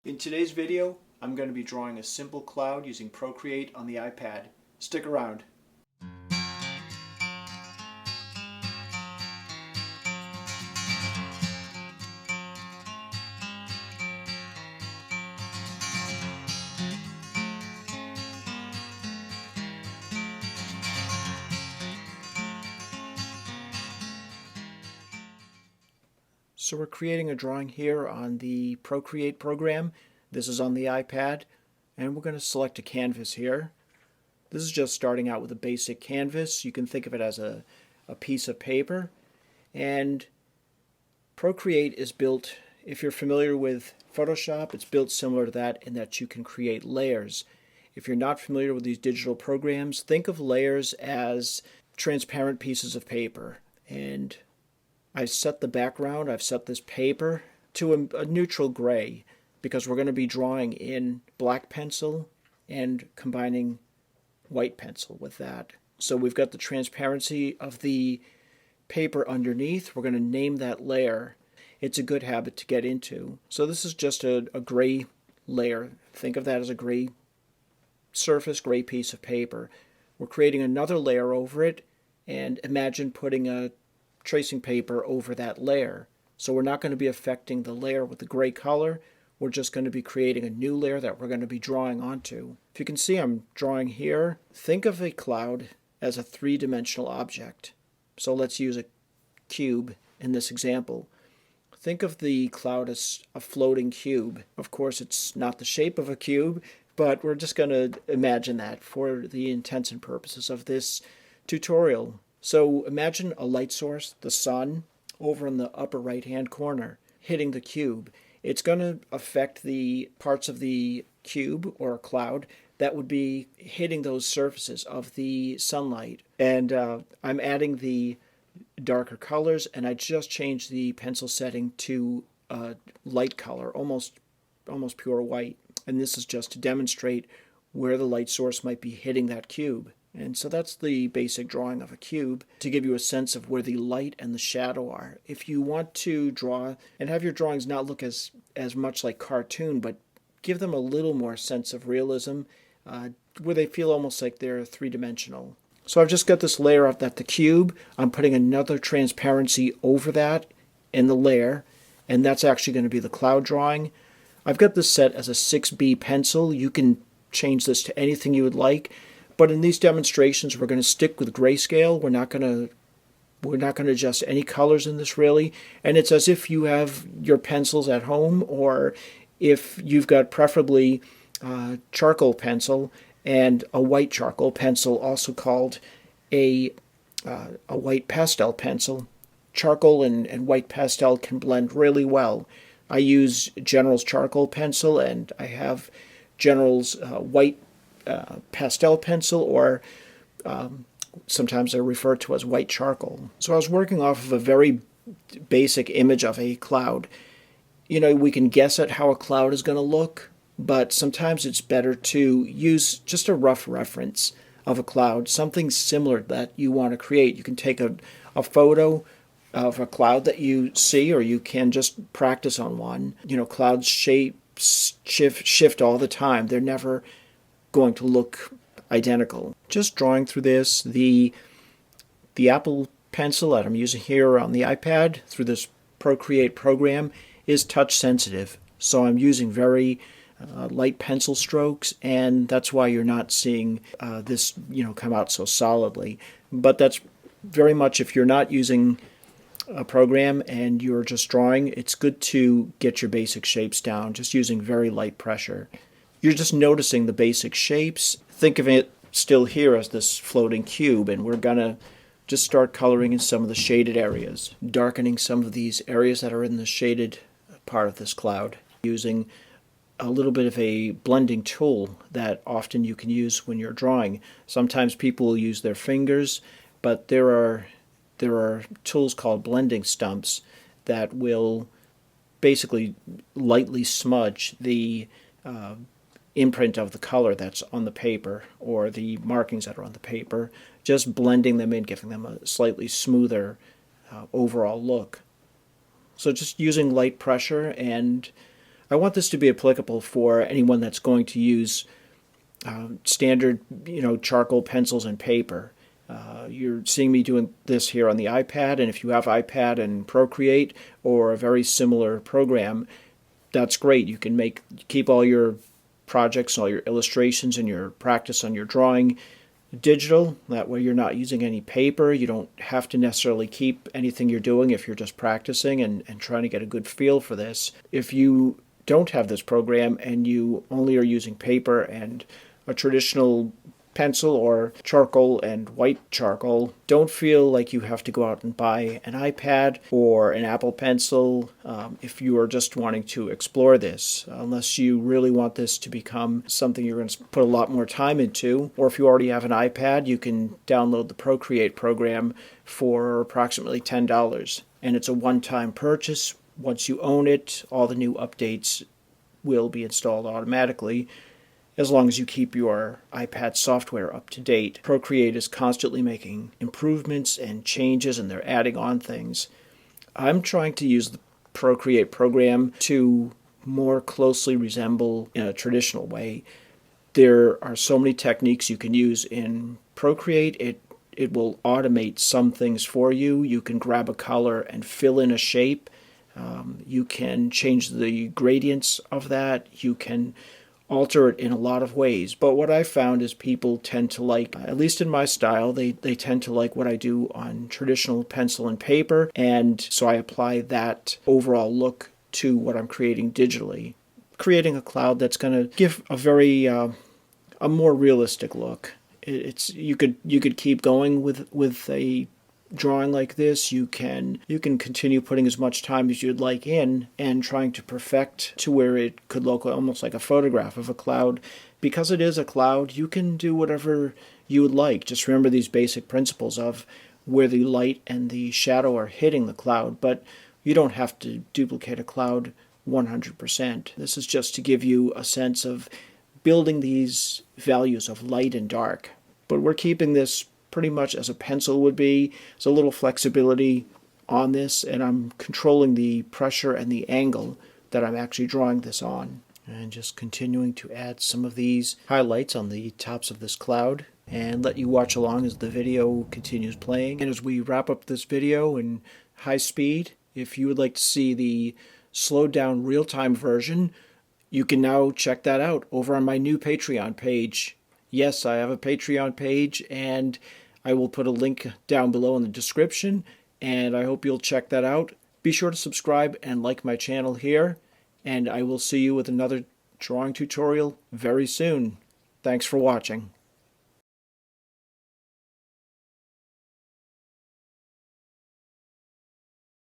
In today's video, I'm going to be drawing a simple cloud using Procreate on the iPad. Stick around. So we're creating a drawing here on the Procreate program. This is on the iPad, and we're going to select a canvas here. This is just starting out with a basic canvas. You can think of it as a piece of paper. And Procreate is built, if you're familiar with Photoshop, it's built similar to that in that you can create layers. If you're not familiar with these digital programs, think of layers as transparent pieces of paper. And I've set the background, I've set this paper to a neutral gray because we're going to be drawing in black pencil and combining white pencil with that. So we've got the transparency of the paper underneath. We're going to name that layer. It's a good habit to get into. So this is just a gray layer. Think of that as a gray surface, gray piece of paper. We're creating another layer over it, and imagine putting a tracing paper over that layer. So we're not going to be affecting the layer with the gray color. We're just going to be creating a new layer that we're going to be drawing onto. If you can see, I'm drawing here. Think of a cloud as a three-dimensional object. So let's use a cube in this example. Think of the cloud as a floating cube. Of course, it's not the shape of a cube, but we're just going to imagine that for the intents and purposes of this tutorial. So imagine a light source, the sun, over in the upper right-hand corner, hitting the cube. It's going to affect the parts of the cube or cloud that would be hitting those surfaces of the sunlight. And I'm adding the darker colors, and I just changed the pencil setting to light color, almost pure white. And this is just to demonstrate where the light source might be hitting that cube. And so that's the basic drawing of a cube, to give you a sense of where the light and the shadow are. If you want to draw and have your drawings not look as much like cartoon, but give them a little more sense of realism, where they feel almost like they're three-dimensional. So I've just got this layer of that, the cube. I'm putting another transparency over that in the layer, and that's actually going to be the cloud drawing. I've got this set as a 6B pencil. You can change this to anything you would like. But in these demonstrations, we're going to stick with grayscale. We're not going to adjust any colors in this really. And it's as if you have your pencils at home, or if you've got preferably charcoal pencil and a white charcoal pencil, also called a white pastel pencil. Charcoal and white pastel can blend really well. I use General's charcoal pencil, and I have General's white pastel pencil, or sometimes they're referred to as white charcoal. So I was working off of a very basic image of a cloud. You know, we can guess at how a cloud is going to look, but sometimes it's better to use just a rough reference of a cloud, something similar that you want to create. You can take a photo of a cloud that you see, or you can just practice on one. You know, clouds shift all the time. They're never going to look identical. Just drawing through this, the Apple Pencil that I'm using here on the iPad through this Procreate program is touch sensitive. So I'm using very light pencil strokes, and that's why you're not seeing this come out so solidly. But that's very much, if you're not using a program and you're just drawing, it's good to get your basic shapes down, just using very light pressure. You're just noticing the basic shapes. Think of it still here as this floating cube, and we're going to just start coloring in some of the shaded areas, darkening some of these areas that are in the shaded part of this cloud, using a little bit of a blending tool that often you can use when you're drawing. Sometimes people will use their fingers, but there are tools called blending stumps that will basically lightly smudge the imprint of the color that's on the paper, or the markings that are on the paper, just blending them in, giving them a slightly smoother overall look. So just using light pressure, and I want this to be applicable for anyone that's going to use standard, charcoal pencils and paper. You're seeing me doing this here on the iPad, and if you have iPad and Procreate or a very similar program, that's great. You can keep all your projects, all your illustrations, and your practice on your drawing digital. That way you're not using any paper. You don't have to necessarily keep anything you're doing if you're just practicing and trying to get a good feel for this. If you don't have this program and you only are using paper and a traditional pencil or charcoal and white charcoal, don't feel like you have to go out and buy an iPad or an Apple Pencil if you are just wanting to explore this, unless you really want this to become something you're going to put a lot more time into. Or if you already have an iPad, you can download the Procreate program for approximately $10. And it's a one-time purchase. Once you own it, all the new updates will be installed automatically, as long as you keep your iPad software up to date. Procreate is constantly making improvements and changes, and they're adding on things. I'm trying to use the Procreate program to more closely resemble in a traditional way. There are so many techniques you can use in Procreate. It will automate some things for you. You can grab a color and fill in a shape. You can change the gradients of that. You can alter it in a lot of ways. But what I found is people tend to like, at least in my style, they tend to like what I do on traditional pencil and paper, and so I apply that overall look to what I'm creating digitally. Creating a cloud that's going to give a more realistic look. You could keep going with a drawing like this. You can continue putting as much time as you'd like in and trying to perfect to where it could look almost like a photograph of a cloud. Because it is a cloud, you can do whatever you would like. Just remember these basic principles of where the light and the shadow are hitting the cloud, but you don't have to duplicate a cloud 100%. This is just to give you a sense of building these values of light and dark. But we're keeping this pretty much as a pencil would be. There's a little flexibility on this, and I'm controlling the pressure and the angle that I'm actually drawing this on. And just continuing to add some of these highlights on the tops of this cloud and let you watch along as the video continues playing. And as we wrap up this video in high speed, if you would like to see the slowed down real-time version, you can now check that out over on my new Patreon page. Yes, I have a Patreon page, and I will put a link down below in the description, and I hope you'll check that out. Be sure to subscribe and like my channel here, and I will see you with another drawing tutorial very soon. Thanks for watching.